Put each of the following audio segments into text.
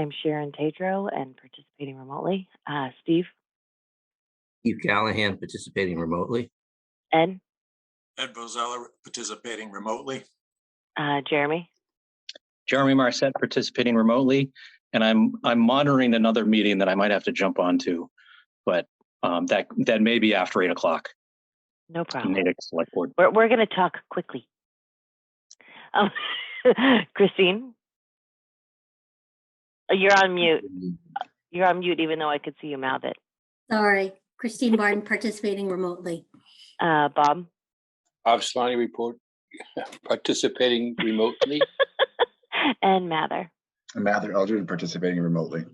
I'm Sharon Tadro and participating remotely. Steve, Steve Callahan participating remotely. Ed, Ed Bozella participating remotely. Jeremy, Jeremy Marset participating remotely, and I'm monitoring another meeting that I might have to jump onto, but that may be after 8 o'clock. no problem. Natick Select Board. We're going to talk quickly. Christine, you're on mute. You're on mute, even though I could see you mouth it. Sorry, Christine Barton participating remotely. Bob. Bob Solani report participating remotely. And Mather. Mather Eldred participating remotely.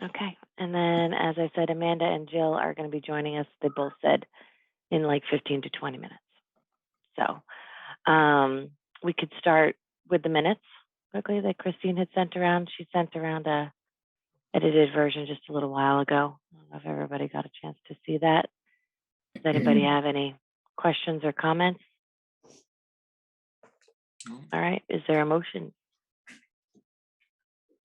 Okay. And then, as I said, Amanda and Jill are going to be joining us. They both said in like 15 to 20 minutes. So we could start with the minutes quickly that Christine had sent around. She sent around a edited version just a little while ago. I don't know if everybody got a chance to see that. Does anybody have any questions or comments? All right. Is there a motion?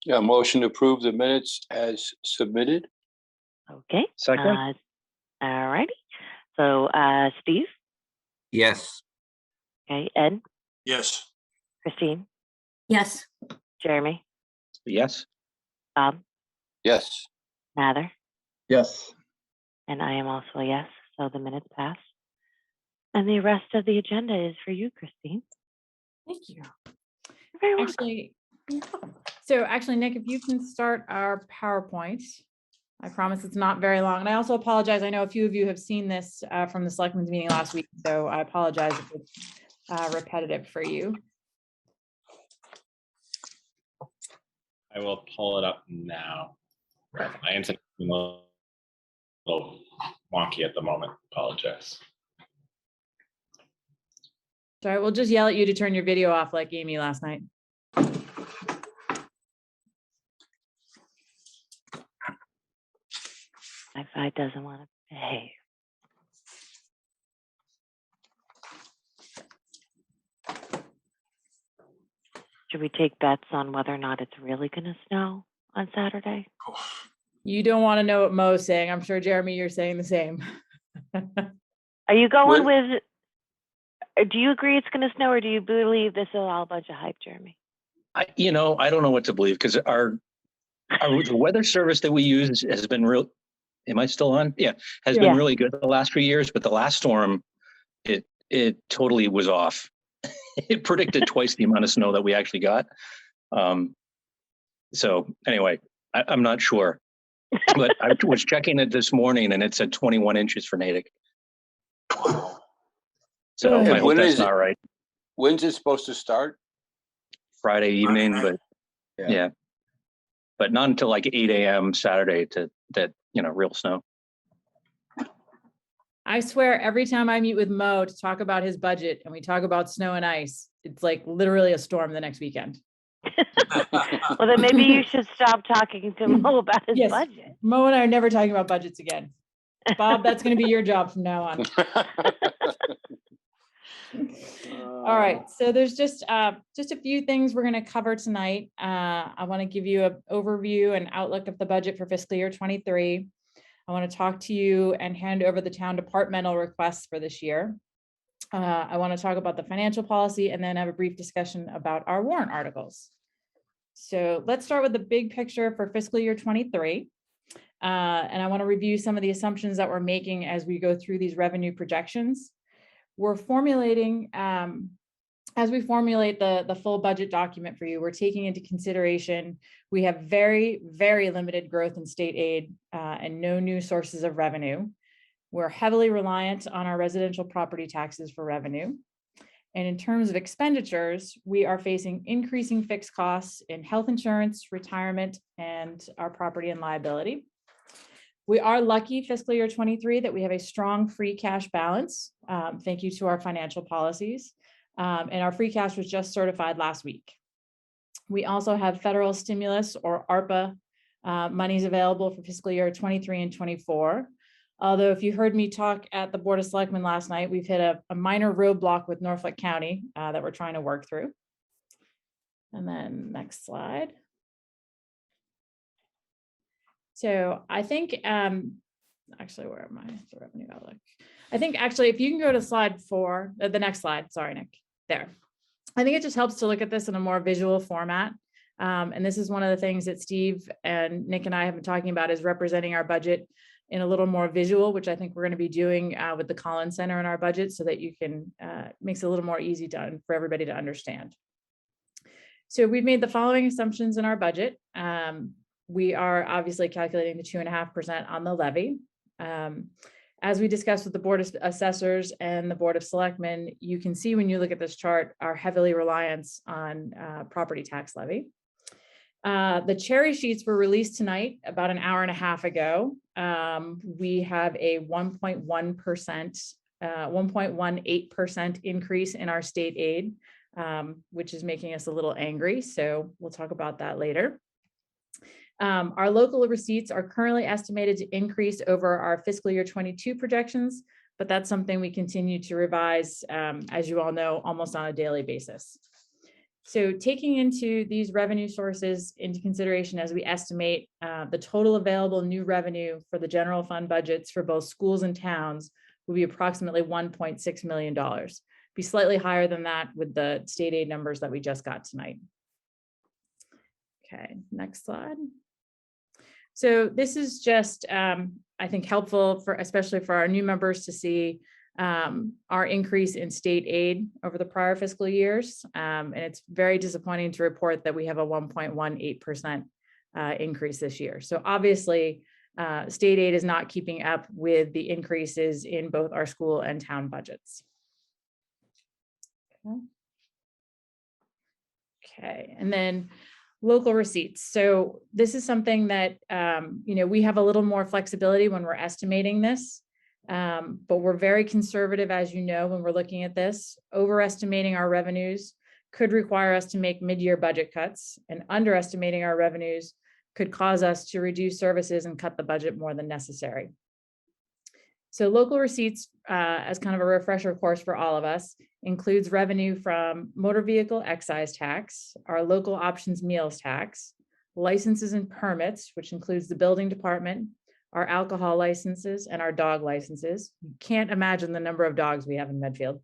Yeah, motion to approve the minutes as submitted. Okay. Second. All righty. So Steve? Yes. Okay. Ed? Yes. Christine? Yes. Jeremy? Yes. Bob? Yes. Mather? Yes. And I am also a yes. So the minutes pass. And the rest of the agenda is for you, Christine. Thank you. You're very welcome. Actually, Nick, if you can start our PowerPoint. I promise it's not very long. And I also apologize. I know a few of you have seen this from the Selectmen's meeting last week, so I apologize if it's repetitive for you. I will pull it up now. My internet is a little wonky at the moment. Apologize. Sorry, we'll just yell at you to turn your video off like Amy last night. Wi-Fi doesn't want to behave. Should we take bets on whether or not it's really going to snow on Saturday? You don't want to know what Mo's saying. I'm sure, Jeremy, you're saying the same. Are you going with, do you agree it's going to snow, or do you believe this is all a bunch of hype, Jeremy? I don't know what to believe, because the weather service that we use has been real. Am I still on? Yeah, has been really good the last few years, but the last storm, it totally was off. It predicted twice the amount of snow that we actually got. So anyway, I'm not sure, but I was checking it this morning and it said 21 inches for Natick. So I hope that's not right. When's it supposed to start? Friday evening, but yeah, but not until like 8 a.m. Saturday to that, real snow. I swear every time I meet with Mo to talk about his budget and we talk about snow and ice, it's like literally a storm the next weekend. Well, then maybe you should stop talking to Mo about his budget. Mo and I are never talking about budgets again. Bob, that's going to be your job from now on. All right, so there's just a few things we're going to cover tonight. I want to give you an overview and outlook of the budget for fiscal year 23. I want to talk to you and hand over the town departmental requests for this year. I want to talk about the financial policy and then have a brief discussion about our warrant articles. So let's start with the big picture for fiscal year 23. And I want to review some of the assumptions that we're making as we go through these revenue projections. We're formulating, as we formulate the full budget document for you, we're taking into consideration, we have very, very limited growth in state aid and no new sources of revenue. We're heavily reliant on our residential property taxes for revenue. And in terms of expenditures, we are facing increasing fixed costs in health insurance, retirement, and our property and liability. We are lucky fiscal year 23 that we have a strong free cash balance. Thank you to our financial policies. And our free cash was just certified last week. We also have federal stimulus or ARPA monies available for fiscal year 23 and 24. Although if you heard me talk at the Board of Selectmen last night, we've hit a minor roadblock with Norfolk County that we're trying to work through. And then next slide. So I think, actually, where am I? The revenue outlook. I think actually, if you can go to slide 4, the next slide, sorry, Nick, there. I think it just helps to look at this in a more visual format. And this is one of the things that Steve and Nick and I have been talking about, is representing our budget in a little more visual, which I think we're going to be doing with the Collins Center in our budget, so that you can, makes it a little more easy for everybody to understand. So we've made the following assumptions in our budget. We are obviously calculating the 2.5% on the levy. As we discussed with the Board of Assessors and the Board of Selectmen, you can see when you look at this chart, our heavily reliance on property tax levy. The cherry sheets were released tonight about an hour and a half ago. We have a 1.18% increase in our state aid, which is making us a little angry. So we'll talk about that later. Our local receipts are currently estimated to increase over our fiscal year 22 projections, but that's something we continue to revise, as you all know, almost on a daily basis. So taking into these revenue sources into consideration as we estimate the total available new revenue for the general fund budgets for both schools and towns will be approximately $1.6 million. Be slightly higher than that with the state aid numbers that we just got tonight. Okay, next slide. So this is just, I think, helpful for, especially for our new members, to see our increase in state aid over the prior fiscal years. And it's very disappointing to report that we have a 1.18% increase this year. So obviously, state aid is not keeping up with the increases in both our school and town budgets. Okay, and then local receipts. So this is something that, we have a little more flexibility when we're estimating this, but we're very conservative, as you know, when we're looking at this. Overestimating our revenues could require us to make mid-year budget cuts, and underestimating our revenues could cause us to reduce services and cut the budget more than necessary. So local receipts, as kind of a refresher course for all of us, includes revenue from motor vehicle excise tax, our local options meals tax, licenses and permits, which includes the building department, our alcohol licenses, and our dog licenses. You can't imagine the number of dogs we have in Medfield.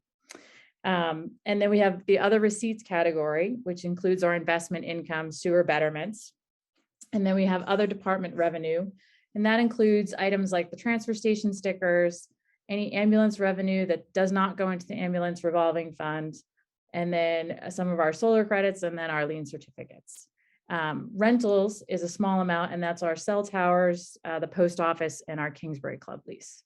And then we have the other receipts category, which includes our investment income, sewer betterments. And then we have other department revenue, and that includes items like the transfer station stickers, any ambulance revenue that does not go into the ambulance revolving fund, and then some of our solar credits, and then our lien certificates. Rentals is a small amount, and that's our cell towers, the post office, and our Kingsbury Club lease.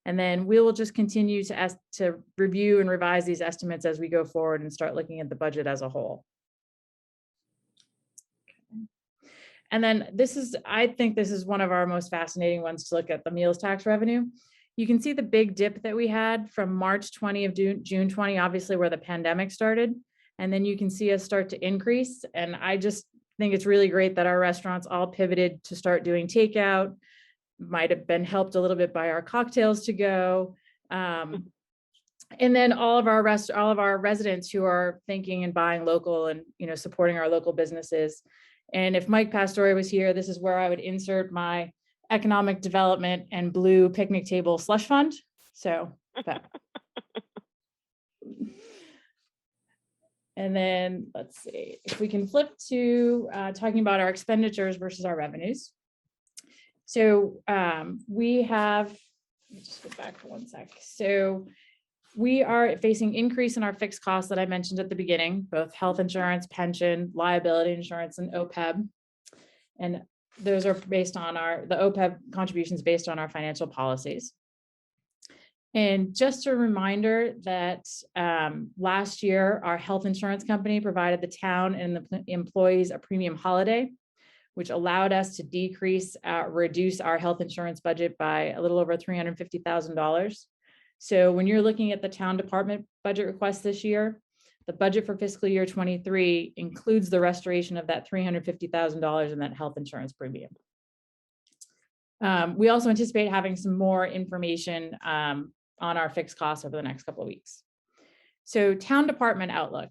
And then we will just continue to review and revise these estimates as we go forward and start looking at the budget as a whole. And then I think this is one of our most fascinating ones to look at, the meals tax revenue. You can see the big dip that we had from March 20 of June 20, obviously where the pandemic started. And then you can see us start to increase. And I just think it's really great that our restaurants all pivoted to start doing takeout. Might have been helped a little bit by our cocktails to go. And then all of our residents who are thinking and buying local and, supporting our local businesses. And if Mike Pastore was here, this is where I would insert my economic development and blue picnic table slush fund. So that. And then let's see if we can flip to talking about our expenditures versus our revenues. So we have, let me just go back for one sec. So we are facing increase in our fixed costs that I mentioned at the beginning, both health insurance, pension, liability insurance, and OPEB. And those are based on the OPEB contributions based on our financial policies. And just a reminder that last year, our health insurance company provided the town and the employees a premium holiday, which allowed us to reduce our health insurance budget by a little over $350,000. So when you're looking at the town department budget request this year, the budget for fiscal year 23 includes the restoration of that $350,000 in that health insurance premium. We also anticipate having some more information on our fixed costs over the next couple of weeks. So town department outlook.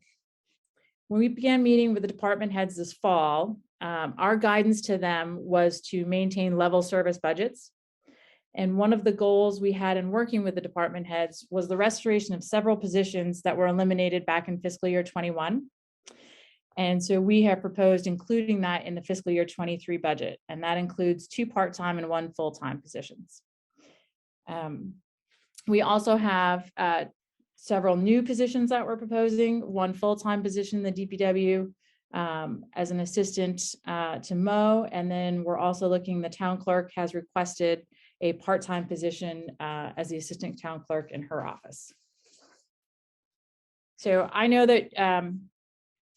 When we began meeting with the department heads this fall, our guidance to them was to maintain level service budgets. And one of the goals we had in working with the department heads was the restoration of several positions that were eliminated back in fiscal year 21. And so we have proposed including that in the fiscal year 23 budget, and that includes 2 part-time and 1 full-time positions. We also have several new positions that we're proposing, 1 full-time position in the DPW as an assistant to Mo, and then we're also looking, the town clerk has requested a part-time position as the assistant town clerk in her office. So I know that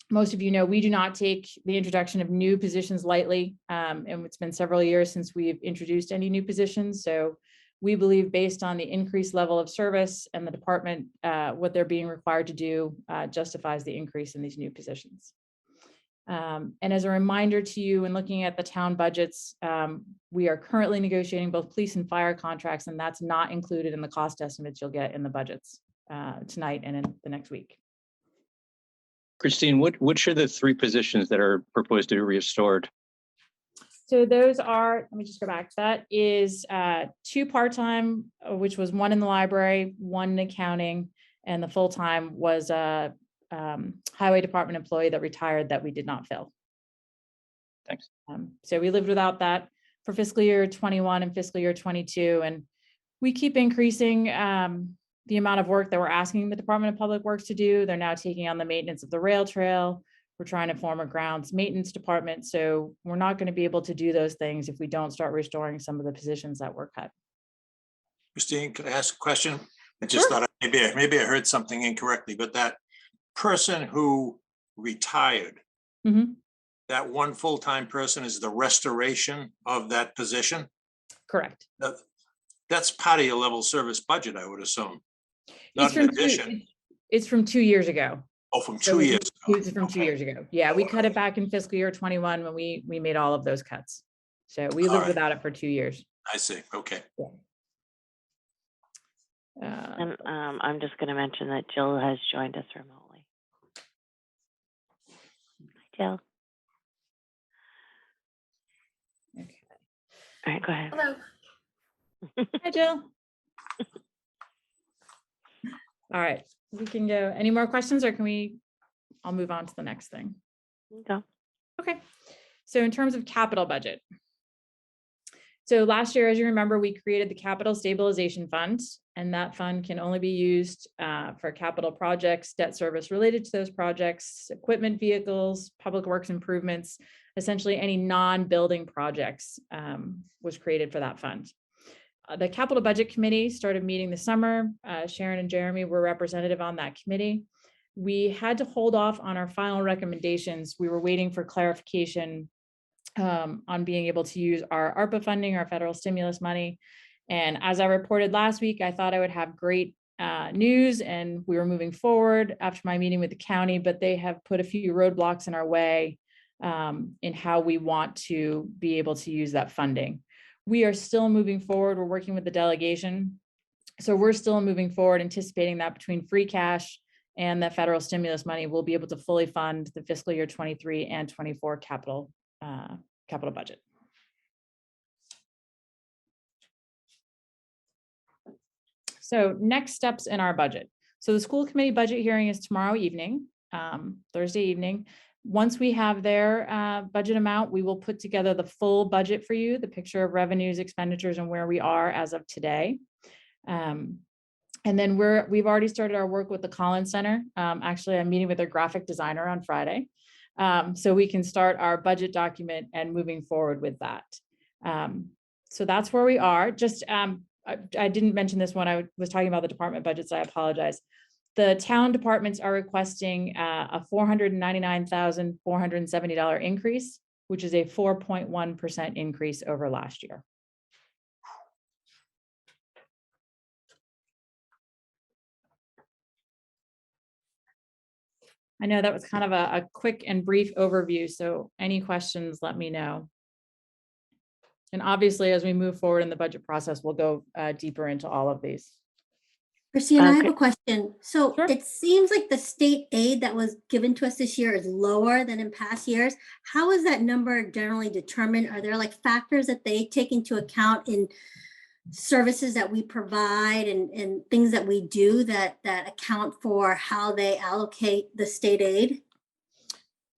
most of you know we do not take the introduction of new positions lightly, and it's been several years since we've introduced any new positions. So we believe, based on the increased level of service and the department, what they're being required to do justifies the increase in these new positions. And as a reminder to you, in looking at the town budgets, we are currently negotiating both police and fire contracts, and that's not included in the cost estimates you'll get in the budgets tonight and in the next week. Christine, which are the 3 positions that are proposed to be restored? So those are, let me just go back. That is 2 part-time, which was 1 in the library, 1 in accounting, and the full-time was a highway department employee that retired that we did not fill. Thanks. So we lived without that for fiscal year 21 and fiscal year 22, and we keep increasing the amount of work that we're asking the Department of Public Works to do. They're now taking on the maintenance of the rail trail. We're trying to form a grounds maintenance department. So we're not going to be able to do those things if we don't start restoring some of the positions that were cut. Christine, could I ask a question? I just thought maybe I heard something incorrectly, but that person who retired, that 1 full-time person is the restoration of that position? Correct. That's part of your level service budget, I would assume. Not in addition. It's from 2 years ago. Oh, from 2 years ago. It's from 2 years ago. Yeah, we cut it back in fiscal year 21 when we made all of those cuts. So we lived without it for 2 years. I see. Okay. And I'm just going to mention that Jill has joined us remotely. Hi, Jill. Okay. All right, go ahead. Hello. Hi, Jill. All right, we can go. Any more questions, or I'll move on to the next thing. Go. Okay, so in terms of capital budget. So last year, as you remember, we created the Capital Stabilization Fund, and that fund can only be used for capital projects, debt service related to those projects, equipment, vehicles, public works improvements, essentially any non-building projects was created for that fund. The Capital Budget Committee started meeting this summer. Sharon and Jeremy were representative on that committee. We had to hold off on our final recommendations. We were waiting for clarification on being able to use our ARPA funding, our federal stimulus money. And as I reported last week, I thought I would have great news, and we were moving forward after my meeting with the county, but they have put a few roadblocks in our way in how we want to be able to use that funding. We are still moving forward. We're working with the delegation. So we're still moving forward, anticipating that between free cash and the federal stimulus money, we'll be able to fully fund the fiscal year 23 and 24 capital budget. So next steps in our budget. So the school committee budget hearing is tomorrow evening, Thursday evening. Once we have their budget amount, we will put together the full budget for you, the picture of revenues, expenditures, and where we are as of today. And then we've already started our work with the Collins Center. Actually, I'm meeting with their graphic designer on Friday. So we can start our budget document and moving forward with that. So that's where we are. Just, I didn't mention this when I was talking about the department budgets, I apologize. The town departments are requesting a $499,470 increase, which is a 4.1% increase over last year. I know that was kind of a quick and brief overview, so any questions, let me know. And obviously, as we move forward in the budget process, we'll go deeper into all of these. Christine, I have Okay. a question. So Sure. it seems like the state aid that was given to us this year is lower than in past years. How is that number generally determined? Are there like factors that they take into account in services that we provide and things that we do that account for how they allocate the state aid?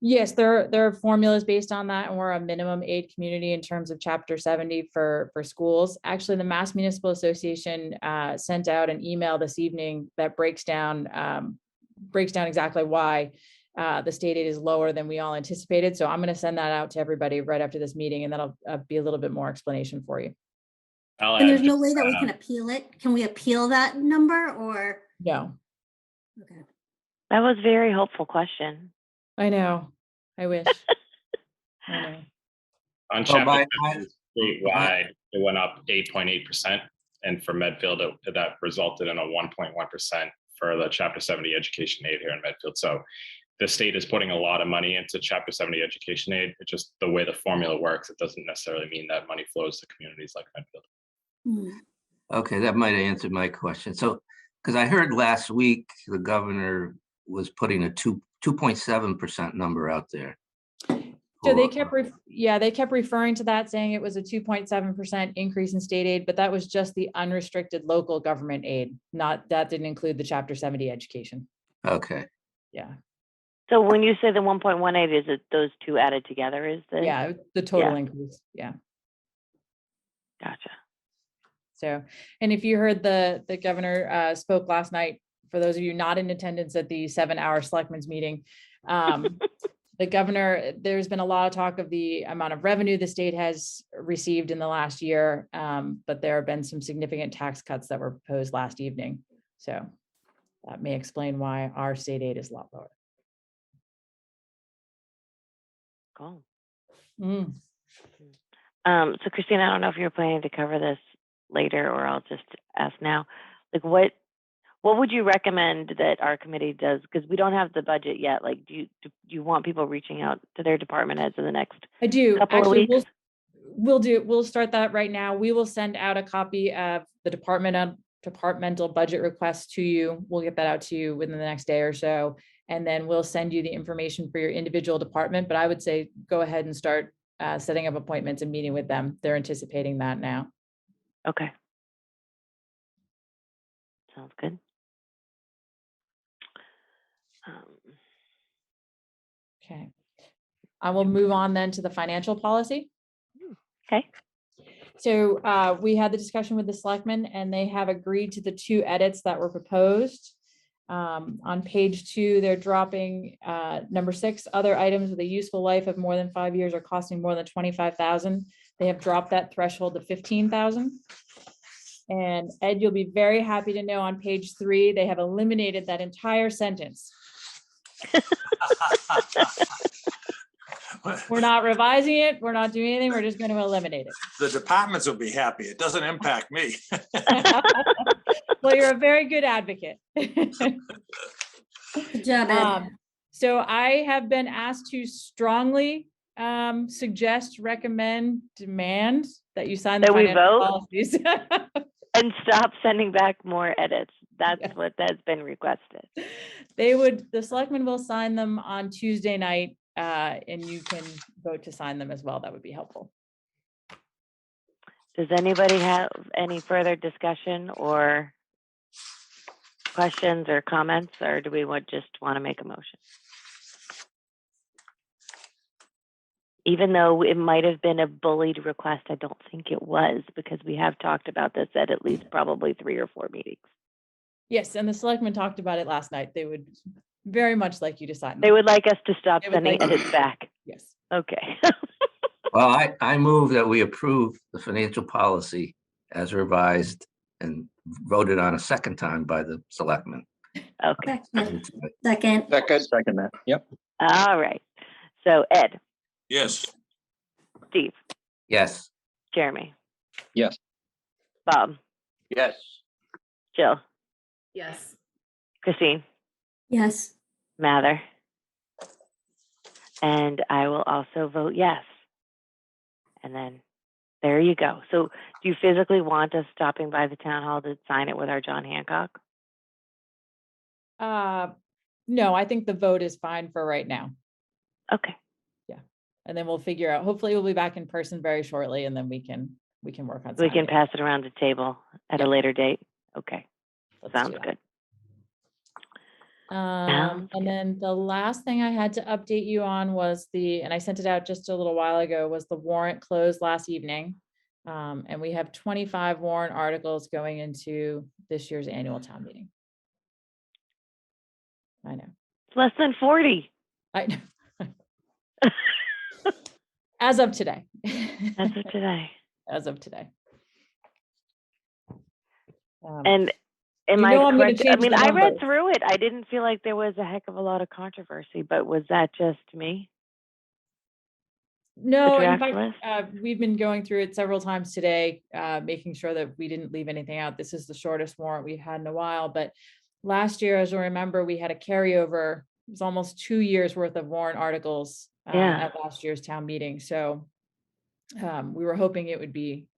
Yes, there are formulas based on that, and we're a minimum aid community in terms of Chapter 70 for schools. Actually, the Mass Municipal Association sent out an email this evening that breaks down exactly why the state aid is lower than we all anticipated. So I'm going to send that out to everybody right after this meeting, and that'll be a little bit more explanation for you. And there's no way that we can appeal it? Can we appeal that number or? No, Okay. That was a very hopeful question. I know. I wish. I know. On Well, chapter my- 70 statewide, it went up 8.8%. And for Medfield, that resulted in a 1.1% for the chapter 70 education aid here in Medfield. So the state is putting a lot of money into chapter 70 education aid. It's just the way the formula works. It doesn't necessarily mean that money flows to communities like Medfield. Okay, that might have answered my question. So, because I heard last week the governor was putting a 2.7% number out there. So they for- kept referring to that, saying it was a 2.7% increase in state aid, but that was just the unrestricted local government aid. That didn't include the chapter 70 education. Okay, Yeah. So when you say the 1.18, is it those two added together? Is the Yeah, the total Yeah. increase. Yeah. Gotcha. So, and if you heard the governor spoke last night, for those of you not in attendance at the 7-hour selectmen's meeting, the governor, there's been a lot of talk of the amount of revenue the state has received in the last year, but there have been some significant tax cuts that were proposed last evening. So that may explain why our state aid is a lot lower. Cool. Mm. So Christine, I don't know if you're planning to cover this later, or I'll just ask now. Like, what would you recommend that our committee does? Because we don't have the budget yet. Like, do you want people reaching out to their department heads in the next I do. couple Actually, of weeks? we'll start that right now. We will send out a copy of the departmental budget request to you. We'll get that out to you within the next day or so. And then we'll send you the information for your individual department. But I would say go ahead and start setting up appointments and meeting with them. They're anticipating that now. Okay. Sounds good. Okay. I will move on then to the financial policy. Okay. So we had the discussion with the selectmen, and they have agreed to the 2 edits that were proposed. On page 2, they're dropping number 6, other items with a useful life of more than 5 years or costing more than $25,000. They have dropped that threshold to $15,000. And Ed, you'll be very happy to know on page 3, they have eliminated that entire sentence. We're not revising it. We're not doing anything. We're just going to eliminate it. The departments will be happy. It doesn't impact me. Well, you're a very good advocate. Good job, Ed. So I have been asked to strongly suggest, recommend, demand that you sign the That we financial vote? policies. And stop sending back more edits. That's what has been requested. The selectmen will sign them on Tuesday night, and you can vote to sign them as well. That would be helpful. Does anybody have any further discussion or questions or comments, or do we just want to make a motion? Even though it might have been a bullied request, I don't think it was, because we have talked about this at least probably 3 or 4 meetings. Yes, and the selectmen talked about it last night. They would very much like you to sign them. They would like us to stop They would sending like- edits back. Yes. Okay. well, I move that we approve the financial policy as revised and voted on a second time by the selectmen. Okay. Second. Second that. Yep. All right. So Ed, Yes. Steve, Yes, Jeremy. Yes. Bob, Yes. Jill, Yes. Christine, Yes. Mather. And I will also vote yes. And then there you go. So do you physically want us stopping by the town hall to sign it with our John Hancock? No, I think the vote is fine for right now. Okay. And then we'll figure out, hopefully we'll be back in person very shortly and then we can work on. We can signing. pass it around the table at Yeah. a later date. Okay. Let's Sounds do that. good. And then the last thing I had to update you on was and I sent it out just a little while ago, was the warrant closed last evening. And we have 25 warrant articles going into this year's annual town meeting. I know. It's less than 40. I know. As of today. As of today. As of today. And am You I know I'm gonna correct? I change mean, the I read numbers. through it. I didn't feel like there was a heck of a lot of controversy, but was that just me? No, in draft fact, list? we've been going through it several times today, making sure that we didn't leave anything out. This is the shortest warrant we've had in a while, but last year, as you remember, we had a carryover. It was almost 2 years worth of warrant articles at last year's town meeting. So we were hoping it would be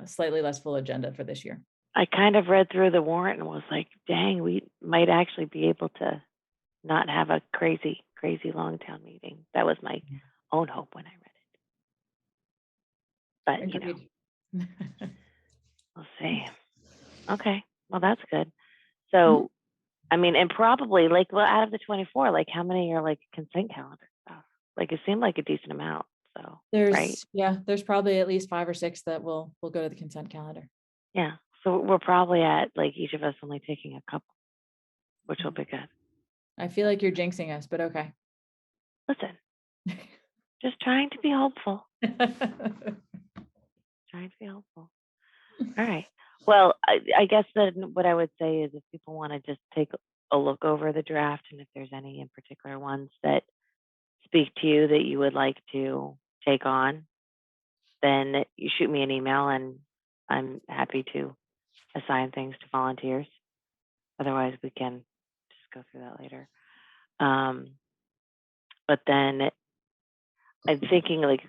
slightly less full agenda for this year. I kind of read through the warrant and was like, dang, we might actually be able to not have a crazy, crazy long town meeting. That was my own hope when I read it. But, Agreed. we'll see. Okay. Well, that's good. So, I mean, and probably like, well, out of the 24, like how many are like consent calendar stuff? Like it seemed like a decent amount. So there's probably at least 5 or 6 that will go to the consent calendar. Yeah. So we're probably at like each of us only taking a couple, which will be good. I feel like you're jinxing us, but okay. Listen, just trying to be hopeful. Trying to be hopeful. All right. Well, I guess then what I would say is if people want to just take a look over the draft and if there's any in particular ones that speak to you that you would like to take on, then you shoot me an email and I'm happy to assign things to volunteers. Otherwise, we can just go through that later. But then I'm thinking like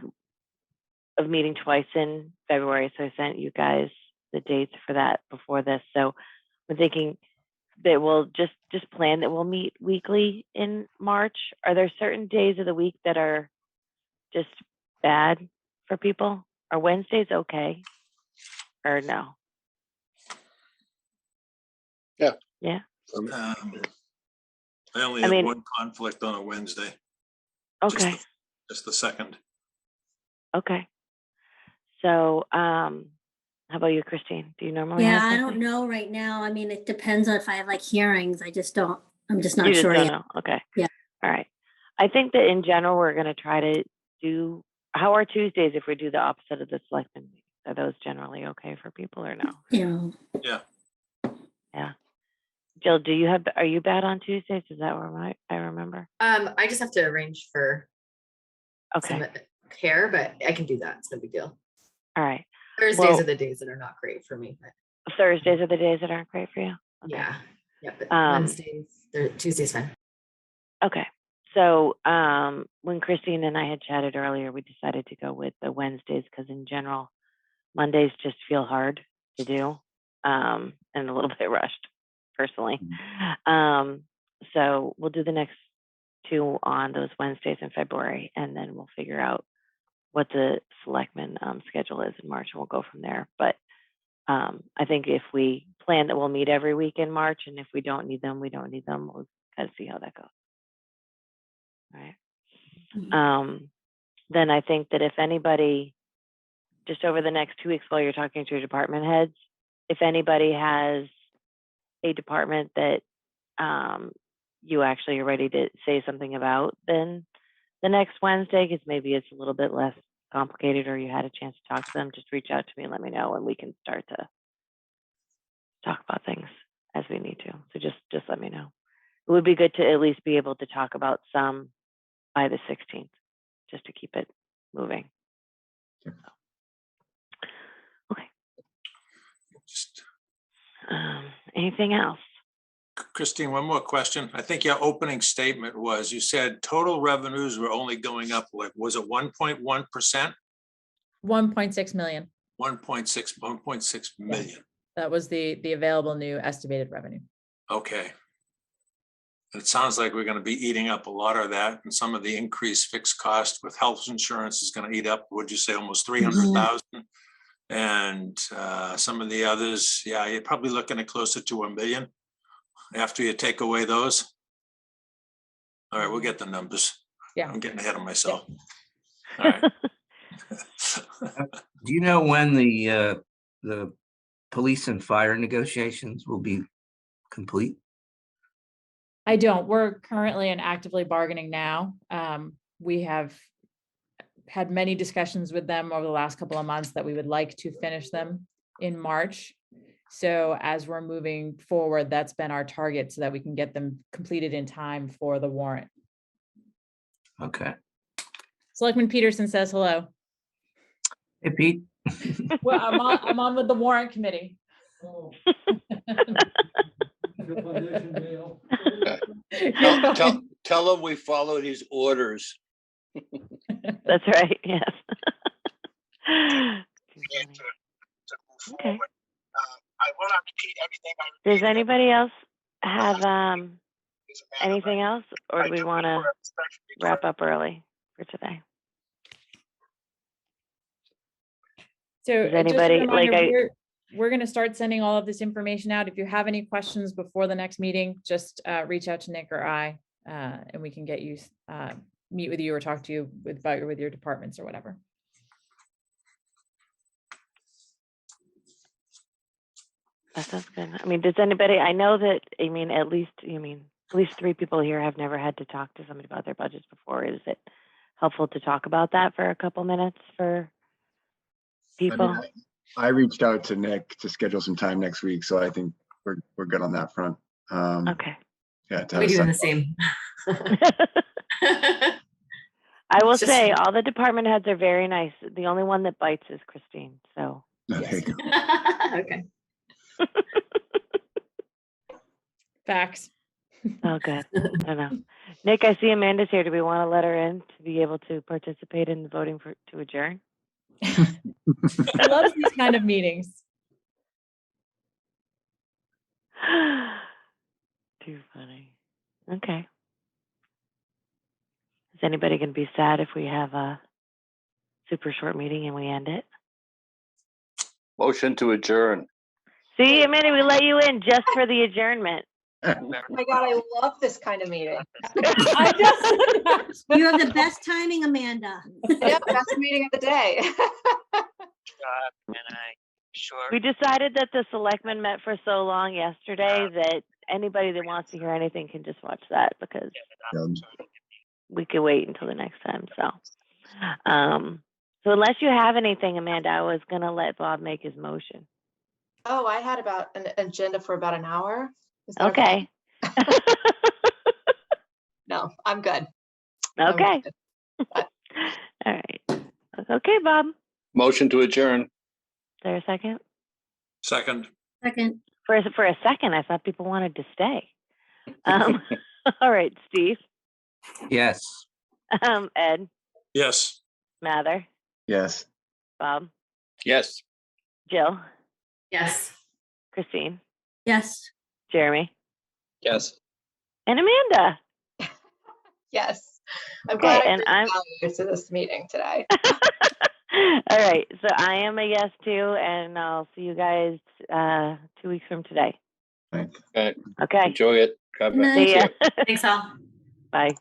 of meeting twice in February. So I sent you guys the dates for that before this. So I'm thinking that we'll just plan that we'll meet weekly in March. Are there certain days of the week that are just bad for people? Are Wednesdays okay? Or no? Yeah. Yeah. I only have one conflict on a Wednesday. Okay. Just the second. Okay. So, how about you, Christine? Do you normally Yeah, have I something? don't know right now. I mean, it depends on if I have like hearings. I'm just not You just sure don't yet. know. Okay. Yeah. All right. I think that in general, we're going to try to do, how are Tuesdays if we do the opposite of the selectmen meetings? Are those generally okay for people or no? Yeah. Yeah. Yeah. Jill, are you bad on Tuesdays? Is that where I remember? I just have to arrange for Okay. some care, but I can do that. It's no big deal. All right. Thursdays are the days that are not great for me. But Thursdays are the days that aren't great for you? Okay. Yeah. But Wednesdays, Tuesday's fine. Okay. So when Christine and I had chatted earlier, we decided to go with the Wednesdays because in general, Mondays just feel hard to do and a little bit rushed personally. So we'll do the next 2 on those Wednesdays in February, and then we'll figure out what the selectmen schedule is in March, and we'll go from there. But I think if we plan that we'll meet every week in March, and if we don't need them, we don't need them. We'll kind of see how that goes. All right. Then I think that if anybody, just over the next 2 weeks while you're talking to your department heads, if anybody has a department that you actually are ready to say something about, then the next Wednesday, because maybe it's a little bit less complicated or you had a chance to talk to them, just reach out to me and let me know and we can start to talk about things as we need to. So just let me know. It would be good to at least be able to talk about some by the 16th, just to keep it moving. So. Okay. Anything else? Christine, one more question. I think your opening statement was, you said total revenues were only going up, like, was it 1.1%? 1.6 million. 1.6 million. That was the available new estimated revenue. Okay. It sounds like we're gonna be eating up a lot of that, and some of the increased fixed cost with health insurance is gonna eat up, would you say, almost 300,000? And some of the others, yeah, you're probably looking at closer to $1 million after you take away those. All right, we'll get the numbers. Yeah. I'm getting ahead of myself. All right. Do you know when the police and fire negotiations will be complete? I don't. We're currently and actively bargaining now. We have had many discussions with them over the last couple of months that we would like to finish them in March. So as we're moving forward, that's been our target so that we can get them completed in time for the warrant. Okay. Selectman Peterson says hello. Hey, Pete. Well, I'm on with the warrant committee. Tell him we followed his orders. That's right, yes. Okay. Does anybody else have anything else, or do we want to wrap up early for today? So Does anybody, just a reminder, we're going to start sending all of this information out. If you have any questions before the next meeting, just reach out to Nick or I, and we can get you, meet with you or talk to you with your departments or whatever. That sounds good. I mean, does anybody, I know that, at least 3 people here have never had to talk to somebody about their budgets before. Is it helpful to talk about that for a couple minutes for people? I reached out to Nick to schedule some time next week, so I think we're good on that front. Okay. Yeah, We're doing the same. I will Just- say all the department heads are very nice. The only one that bites is Christine. So There you go. Okay. Facts. oh, good. I don't know. Nick, I see Amanda's here. Do we want to let her in to be able to participate in the voting to adjourn? He loves these kind of meetings. Too funny. Okay. Is anybody going to be sad if we have a super short meeting and we end it? Motion to adjourn. See, Amanda, we let you in just for the adjournment. Oh my God, I love this kind of meeting. I just You have the best timing, Amanda. Yeah, best meeting of the day. We decided that the selectmen met for so long yesterday that anybody that wants to hear anything can just watch that, because we could wait until the next time. So, so unless you have anything, Amanda, I was going to let Bob make his motion. Oh, I had about an agenda for about an hour. Is that Okay. No, I'm good. Okay. All right. Okay, Bob. Is Motion to adjourn. there a second? Second. Second. For a second, I thought people wanted to stay. All right, Steve. Yes. Ed. Yes. Mather. Yes. Bob. Yes. Jill. Yes. Christine. Yes. Jeremy. Yes. And Amanda. Yes. I'm Okay, glad I and bring value to this meeting today. All right. So I am a yes too, and I'll see you guys 2 weeks from today. Thanks. Okay. Okay. Enjoy it. God Good bless. night. See ya. Thanks all. Bye.